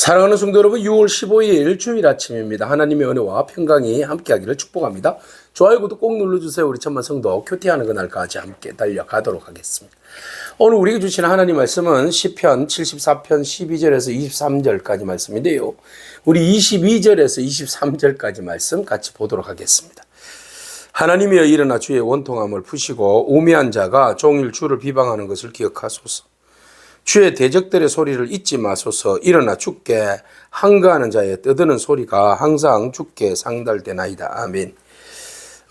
사랑하는 성도 여러분, 6월 15일 주일 아침입니다. 하나님의 은혜와 평강이 함께하기를 축복합니다. 좋아요, 구독 꼭 눌러주세요. 우리 천만 성도 큐티하는 그날까지 함께 달려가도록 하겠습니다. 오늘 우리에게 주시는 하나님 말씀은 시편 74편 12절에서 23절까지 말씀인데요. 우리 22절에서 23절까지 말씀 같이 보도록 하겠습니다. 하나님이여 일어나 주의 원통함을 푸시고 우매한 자가 종일 주를 비방하는 것을 기억하소서. 주의 대적들의 소리를 잊지 마소서. 일어나 주께 항거하는 자의 떠드는 소리가 항상 주께 상달되나이다. 아멘.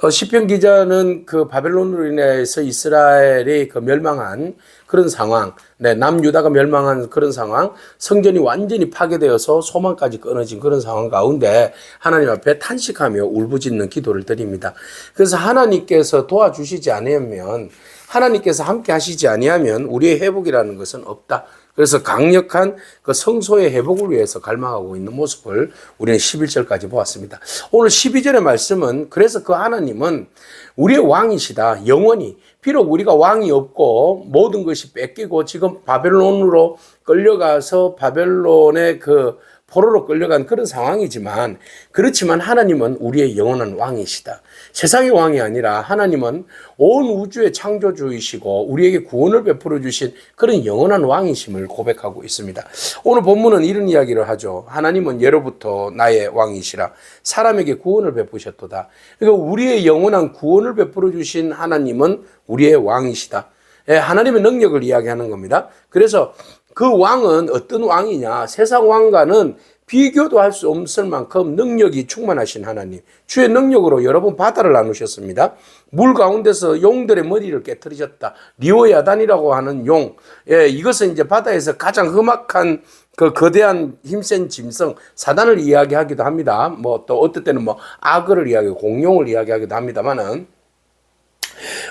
시편 기자는 그 바벨론으로 인해서 이스라엘이 멸망한 그런 상황, 남유다가 멸망한 그런 상황, 성전이 완전히 파괴되어서 소망까지 끊어진 그런 상황 가운데 하나님 앞에 탄식하며 울부짖는 기도를 드립니다. 그래서 하나님께서 도와주시지 않으면, 하나님께서 함께 하시지 아니하면 우리의 회복이라는 것은 없다. 그래서 강력한 그 성소의 회복을 위해서 갈망하고 있는 모습을 우리는 11절까지 보았습니다. 오늘 12절의 말씀은 그래서 그 하나님은 우리의 왕이시다. 영원히. 비록 우리가 왕이 없고 모든 것이 뺏기고 지금 바벨론으로 끌려가서 바벨론의 그 포로로 끌려간 그런 상황이지만, 그렇지만 하나님은 우리의 영원한 왕이시다. 세상의 왕이 아니라 하나님은 온 우주의 창조주이시고 우리에게 구원을 베풀어 주신 그런 영원한 왕이심을 고백하고 있습니다. 오늘 본문은 이런 이야기를 하죠. 하나님은 예로부터 나의 왕이시라. 사람에게 구원을 베푸셨도다. 그러니까 우리의 영원한 구원을 베풀어 주신 하나님은 우리의 왕이시다. 하나님의 능력을 이야기하는 겁니다. 그래서 그 왕은 어떤 왕이냐? 세상 왕과는 비교도 할 수 없을 만큼 능력이 충만하신 하나님. 주의 능력으로 여러분 바다를 나누셨습니다. 물 가운데서 용들의 머리를 깨트리셨다. 리오야단이라고 하는 용. 이것은 이제 바다에서 가장 험악한 그 거대한 힘센 짐승 사단을 이야기하기도 합니다. 뭐 또 어떨 때는 뭐 악어를 이야기하고 공룡을 이야기하기도 합니다만은,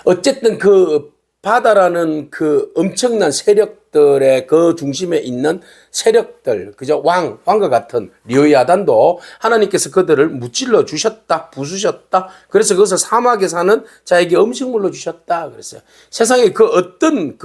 어쨌든 그 바다라는 그 엄청난 세력들의 그 중심에 있는 세력들, 그죠? 왕과 같은 리오야단도 하나님께서 그들을 무찔러 주셨다, 부수셨다. 그래서 그것을 사막에 사는 자에게 음식물로 주셨다. 그랬어요. 세상에 그 어떤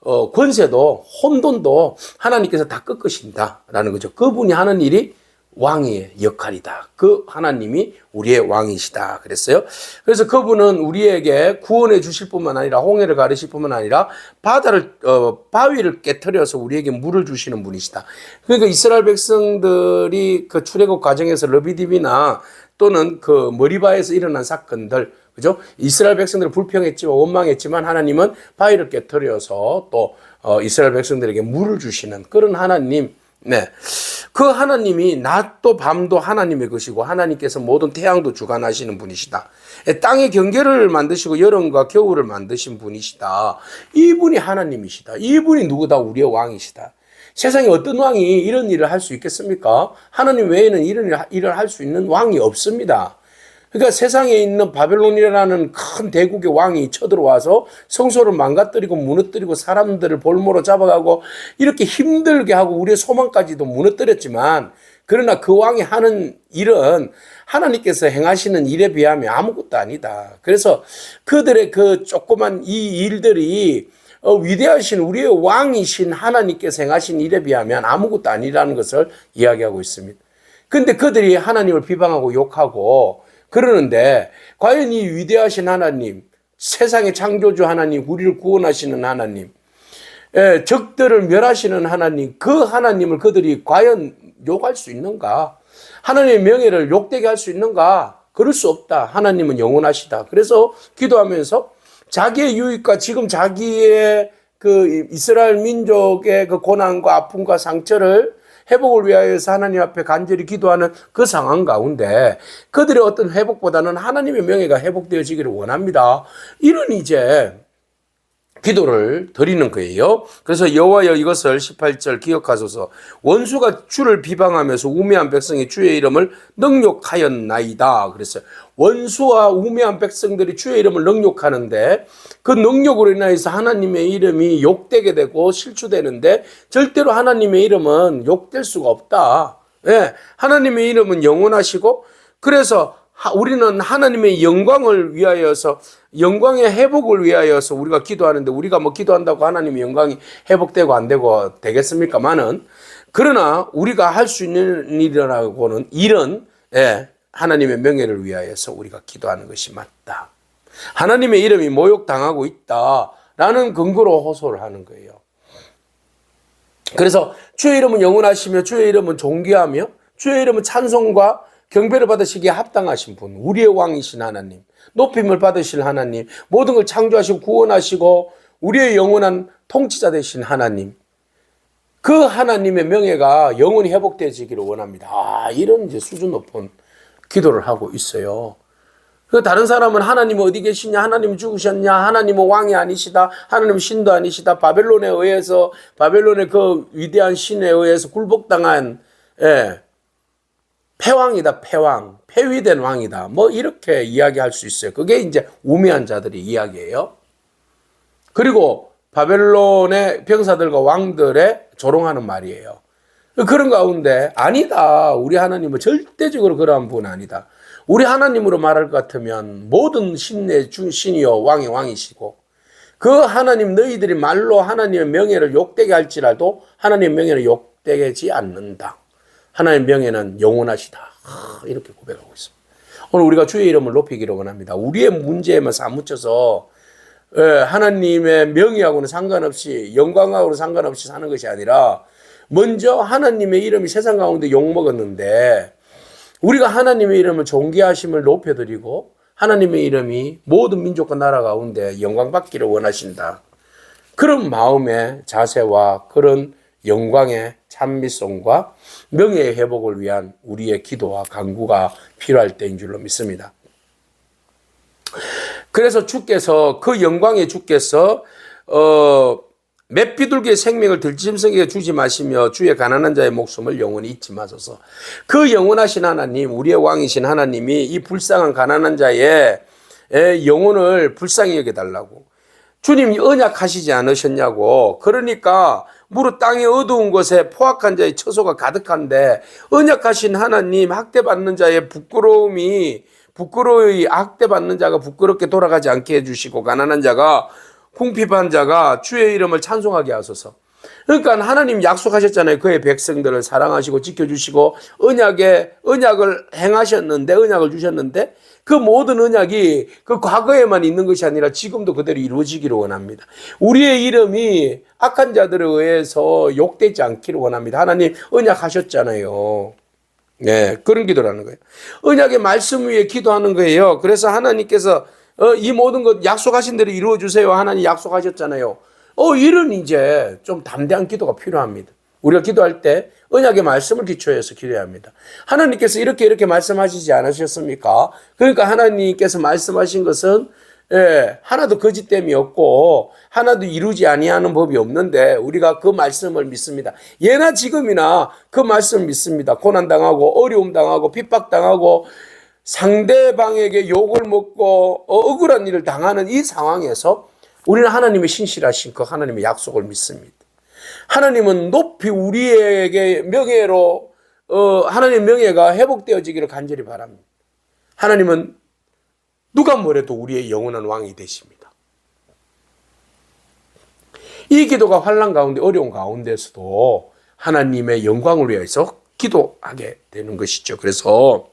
권세도 혼돈도 하나님께서 다 꺾으신다라는 거죠. 그분이 하는 일이 왕의 역할이다. 그 하나님이 우리의 왕이시다 그랬어요. 그래서 그분은 우리에게 구원해 주실 뿐만 아니라 홍해를 가르실 뿐만 아니라 바위를 깨트려서 우리에게 물을 주시는 분이시다. 그러니까 이스라엘 백성들이 그 출애굽 과정에서 르비딤이나 또는 그 머리바에서 일어난 사건들, 그죠? 이스라엘 백성들은 불평했지만 원망했지만 하나님은 바위를 깨트려서 또 이스라엘 백성들에게 물을 주시는 그런 하나님. 그 하나님이 낮도 밤도 하나님의 것이고 하나님께서 모든 태양도 주관하시는 분이시다. 땅의 경계를 만드시고 여름과 겨울을 만드신 분이시다. 이분이 하나님이시다. 이분이 누구다? 우리의 왕이시다. 세상에 어떤 왕이 이런 일을 할 수 있겠습니까? 하나님 외에는 이런 일을 할 수 있는 왕이 없습니다. 그러니까 세상에 있는 바벨론이라는 큰 대국의 왕이 쳐들어와서 성소를 망가뜨리고 무너뜨리고 사람들을 볼모로 잡아가고 이렇게 힘들게 하고 우리의 소망까지도 무너뜨렸지만, 그러나 그 왕이 하는 일은 하나님께서 행하시는 일에 비하면 아무것도 아니다. 그래서 그들의 그 조그만 이 일들이 위대하신 우리의 왕이신 하나님께서 행하신 일에 비하면 아무것도 아니라는 것을 이야기하고 있습니다. 근데 그들이 하나님을 비방하고 욕하고 그러는데, 과연 이 위대하신 하나님, 세상의 창조주 하나님, 우리를 구원하시는 하나님, 적들을 멸하시는 하나님, 그 하나님을 그들이 과연 욕할 수 있는가? 하나님의 명예를 욕되게 할 수 있는가? 그럴 수 없다. 하나님은 영원하시다. 그래서 기도하면서 자기의 유익과 지금 자기의 그 이스라엘 민족의 그 고난과 아픔과 상처를 회복을 위하여서 하나님 앞에 간절히 기도하는 그 상황 가운데 그들의 어떤 회복보다는 하나님의 명예가 회복되어지기를 원합니다. 이런 이제 기도를 드리는 거예요. 그래서 여호와여 이것을 18절 기억하소서. 원수가 주를 비방하면서 우매한 백성이 주의 이름을 능욕하였나이다 그랬어요. 원수와 우매한 백성들이 주의 이름을 능욕하는데 그 능욕으로 인해서 하나님의 이름이 욕되게 되고 실추되는데, 절대로 하나님의 이름은 욕될 수가 없다. 하나님의 이름은 영원하시고, 그래서 우리는 하나님의 영광을 위하여서, 영광의 회복을 위하여서 우리가 기도하는데, 우리가 뭐 기도한다고 하나님의 영광이 회복되고 안 되고 되겠습니까만은, 그러나 우리가 할 수 있는 일은 하나님의 명예를 위하여서 우리가 기도하는 것이 맞다. 하나님의 이름이 모욕당하고 있다라는 근거로 호소를 하는 거예요. 그래서 주의 이름은 영원하시며 주의 이름은 존귀하며 주의 이름은 찬송과 경배를 받으시기에 합당하신 분, 우리의 왕이신 하나님, 높임을 받으실 하나님, 모든 걸 창조하시고 구원하시고 우리의 영원한 통치자 되신 하나님, 그 하나님의 명예가 영원히 회복되어지기를 원합니다. 이런 이제 수준 높은 기도를 하고 있어요. 다른 사람은 하나님 어디 계시냐, 하나님 죽으셨냐, 하나님은 왕이 아니시다, 하나님은 신도 아니시다, 바벨론에 의해서, 바벨론의 그 위대한 신에 의해서 굴복당한 패왕이다, 패왕, 폐위된 왕이다, 뭐 이렇게 이야기할 수 있어요. 그게 이제 우매한 자들의 이야기예요. 그리고 바벨론의 병사들과 왕들의 조롱하는 말이에요. 그런 가운데 아니다, 우리 하나님은 절대적으로 그러한 분 아니다. 우리 하나님으로 말할 것 같으면 모든 신의 신이요 왕의 왕이시고, 그 하나님, 너희들이 말로 하나님의 명예를 욕되게 할지라도 하나님의 명예는 욕되지 않는다. 하나님의 명예는 영원하시다. 이렇게 고백하고 있습니다. 오늘 우리가 주의 이름을 높이기를 원합니다. 우리의 문제에만 사무쳐서 하나님의 명예하고는 상관없이, 영광하고는 상관없이 사는 것이 아니라, 먼저 하나님의 이름이 세상 가운데 욕먹었는데 우리가 하나님의 이름을 존귀하심을 높여드리고 하나님의 이름이 모든 민족과 나라 가운데 영광받기를 원하신다. 그런 마음의 자세와 그런 영광의 찬미송과 명예의 회복을 위한 우리의 기도와 간구가 필요할 때인 줄로 믿습니다. 그래서 주께서, 그 영광의 주께서 몇 비둘기의 생명을 들짐승에게 주지 마시며 주의 가난한 자의 목숨을 영원히 잊지 마소서. 그 영원하신 하나님, 우리의 왕이신 하나님이 이 불쌍한 가난한 자의 영혼을 불쌍히 여겨달라고. 주님이 언약하시지 않으셨냐고. 그러니까 무릇 땅의 어두운 곳에 포악한 자의 처소가 가득한데 언약하신 하나님, 학대받는 자의 부끄러움이 학대받는 자가 부끄럽게 돌아가지 않게 해주시고 가난한 자가, 궁핍한 자가 주의 이름을 찬송하게 하소서. 그러니까 하나님 약속하셨잖아요. 그의 백성들을 사랑하시고 지켜주시고 언약을 행하셨는데, 언약을 주셨는데 그 모든 언약이 그 과거에만 있는 것이 아니라 지금도 그대로 이루어지기를 원합니다. 우리의 이름이 악한 자들에 의해서 욕되지 않기를 원합니다. 하나님 언약하셨잖아요. 네, 그런 기도를 하는 거예요. 언약의 말씀 위에 기도하는 거예요. 그래서 하나님께서 이 모든 것 약속하신 대로 이루어 주세요. 하나님 약속하셨잖아요. 이런 이제 좀 담대한 기도가 필요합니다. 우리가 기도할 때 언약의 말씀을 기초해서 기도해야 합니다. 하나님께서 이렇게 말씀하시지 않으셨습니까? 그러니까 하나님께서 말씀하신 것은 하나도 거짓됨이 없고 하나도 이루지 아니하는 법이 없는데 우리가 그 말씀을 믿습니다. 예나 지금이나 그 말씀을 믿습니다. 고난당하고 어려움당하고 핍박당하고 상대방에게 욕을 먹고 억울한 일을 당하는 이 상황에서 우리는 하나님의 신실하신 그 하나님의 약속을 믿습니다. 하나님은 높이 우리에게 명예로 하나님의 명예가 회복되어지기를 간절히 바랍니다. 하나님은 누가 뭐래도 우리의 영원한 왕이 되십니다. 이 기도가 환난 가운데, 어려운 가운데서도 하나님의 영광을 위해서 기도하게 되는 것이죠. 그래서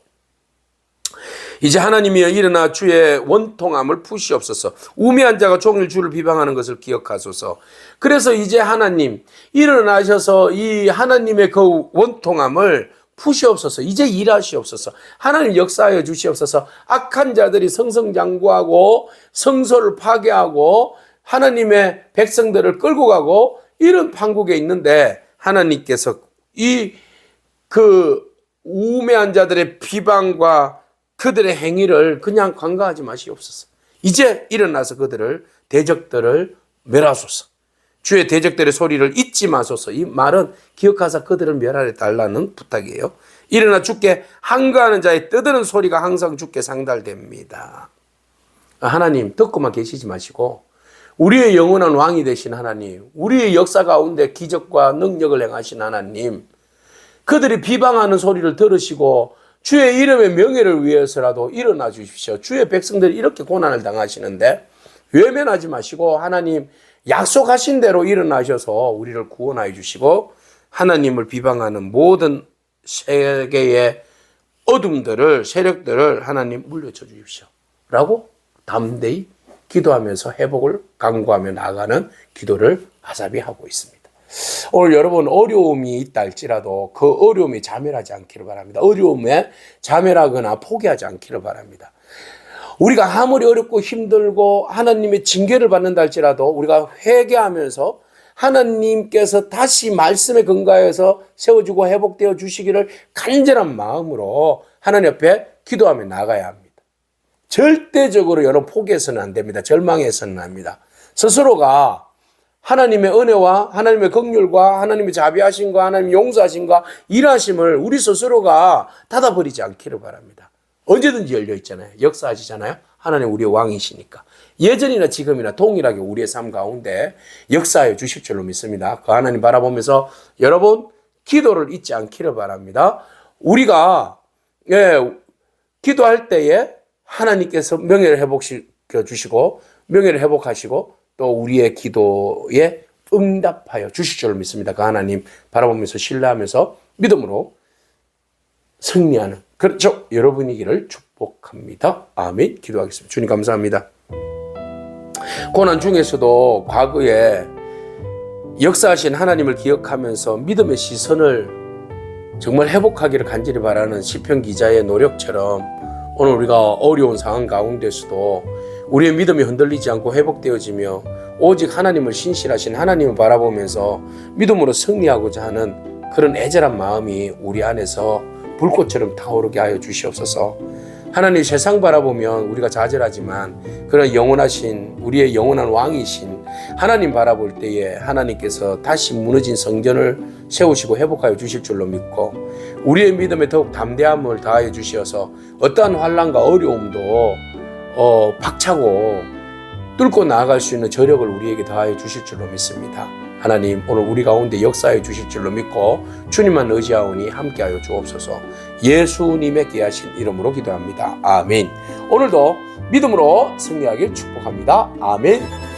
이제 하나님이여 일어나 주의 원통함을 푸시옵소서. 우매한 자가 종일 주를 비방하는 것을 기억하소서. 그래서 이제 하나님 일어나셔서 이 하나님의 그 원통함을 푸시옵소서. 이제 일하시옵소서. 하나님 역사하여 주시옵소서. 악한 자들이 성성장구하고 성소를 파괴하고 하나님의 백성들을 끌고 가고 이런 판국에 있는데 하나님께서 이 그 우매한 자들의 비방과 그들의 행위를 그냥 간과하지 마시옵소서. 이제 일어나서 그들을, 대적들을 멸하소서. 주의 대적들의 소리를 잊지 마소서. 이 말은 기억하사 그들을 멸하려 달라는 부탁이에요. 일어나 주께 항거하는 자의 떠드는 소리가 항상 주께 상달됩니다. 하나님 듣고만 계시지 마시고 우리의 영원한 왕이 되신 하나님, 우리의 역사 가운데 기적과 능력을 행하신 하나님, 그들이 비방하는 소리를 들으시고 주의 이름의 명예를 위해서라도 일어나 주십시오. 주의 백성들이 이렇게 고난을 당하시는데 외면하지 마시고 하나님 약속하신 대로 일어나셔서 우리를 구원하여 주시고 하나님을 비방하는 모든 세계의 어둠들을, 세력들을 하나님 물려쳐 주십시오 라고 담대히 기도하면서 회복을 강구하며 나아가는 기도를 아삽이 하고 있습니다. 오늘 여러분 어려움이 있다 할지라도 그 어려움에 자멸하지 않기를 바랍니다. 어려움에 자멸하거나 포기하지 않기를 바랍니다. 우리가 아무리 어렵고 힘들고 하나님의 징계를 받는다 할지라도 우리가 회개하면서 하나님께서 다시 말씀에 근거해서 세워주고 회복되어 주시기를 간절한 마음으로 하나님 앞에 기도하며 나가야 합니다. 절대적으로 여러분 포기해서는 안 됩니다. 절망해서는 안 합니다. 스스로가 하나님의 은혜와 하나님의 긍휼과 하나님의 자비하심과 하나님의 용서하심과 일하심을 우리 스스로가 닫아버리지 않기를 바랍니다. 언제든지 열려 있잖아요. 역사하시잖아요. 하나님 우리의 왕이시니까. 예전이나 지금이나 동일하게 우리의 삶 가운데 역사해 주실 줄로 믿습니다. 그 하나님 바라보면서 여러분 기도를 잊지 않기를 바랍니다. 우리가 기도할 때에 하나님께서 명예를 회복시켜 주시고 명예를 회복하시고 또 우리의 기도에 응답하여 주실 줄로 믿습니다. 그 하나님 바라보면서 신뢰하면서 믿음으로 승리하는 그렇죠. 여러분이기를 축복합니다. 아멘. 기도하겠습니다. 주님 감사합니다. 고난 중에서도 과거에 역사하신 하나님을 기억하면서 믿음의 시선을 정말 회복하기를 간절히 바라는 시편 기자의 노력처럼 오늘 우리가 어려운 상황 가운데서도 우리의 믿음이 흔들리지 않고 회복되어지며 오직 하나님을 신실하신 하나님을 바라보면서 믿음으로 승리하고자 하는 그런 애절한 마음이 우리 안에서 불꽃처럼 타오르게 하여 주시옵소서. 하나님 세상 바라보면 우리가 좌절하지만 그런 영원하신 우리의 영원한 왕이신 하나님 바라볼 때에 하나님께서 다시 무너진 성전을 세우시고 회복하여 주실 줄로 믿고 우리의 믿음에 더욱 담대함을 다하여 주시어서 어떠한 환난과 어려움도 박차고 뚫고 나아갈 수 있는 저력을 우리에게 다하여 주실 줄로 믿습니다. 하나님 오늘 우리 가운데 역사해 주실 줄로 믿고 주님만 의지하오니 함께하여 주옵소서. 예수님의 귀하신 이름으로 기도합니다. 아멘. 오늘도 믿음으로 승리하길 축복합니다. 아멘.